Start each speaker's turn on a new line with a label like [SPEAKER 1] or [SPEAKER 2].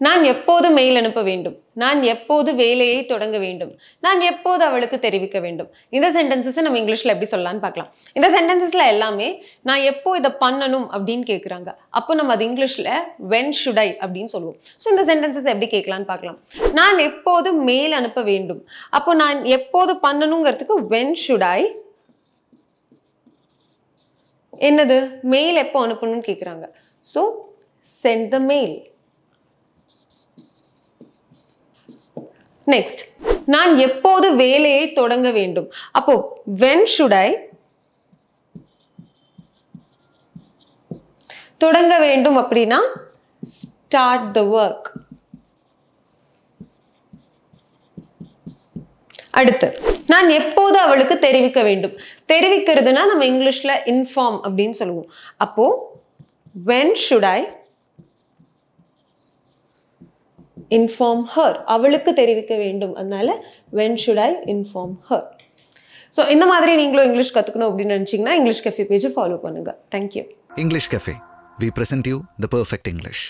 [SPEAKER 1] நான் எப்போது மெயில் அனுப்ப வேண்டும்? நான் எப்போது வேலையை தொடங்க வேண்டும்? நான் எப்போது அவளுக்கு தெரிவிக்க வேண்டும்? இந்த சென்டென்சஸ் நம்ம இங்கிலீஷ்ல எப்படி சொல்லலாம்னு பார்க்கலாம். இந்த சென்டென்சஸ்ல எல்லாமே நான் எப்போ இதை பண்ணணும் அப்படின்னு கேட்குறாங்க. அப்போ நம்ம அது இங்கிலீஷ்ல when should I அப்படின்னு சொல்லுவோம். ஸோ இந்த சென்டென்சஸ் எப்படி கேட்கலான்னு பார்க்கலாம். நான் எப்போது மெயில் அனுப்ப வேண்டும்? அப்போ நான் எப்போது பண்ணணுங்கிறதுக்கு when should I என்னது மெயில் எப்போ அனுப்பணும்னு கேட்குறாங்க. So send the mail. Next நான் எப்போது வேலையை தொடங்க வேண்டும்? அப்போ when should I தொடங்க வேண்டும் அப்படின்னா start the work. அடுத்து நான் எப்போது அவளுக்கு தெரிவிக்க வேண்டும்? தெரிவிக்கிறதுனா நம்ம இங்கிலீஷ்ல inform அப்படின்னு சொல்லுவோம். அப்போ when should I inform her? அவளுக்கு தெரிவிக்க வேண்டும். அதனால when should I inform her? So இந்த மாதிரி நீங்களும் இங்கிலீஷ் கத்துக்கணும் அப்படின்னு நினைச்சீங்கன்னா இங்கிலீஷ் கஃபே பேஜ் ஃபாலோ பண்ணுங்க. Thank you.
[SPEAKER 2] English Cafe. We present you the perfect English.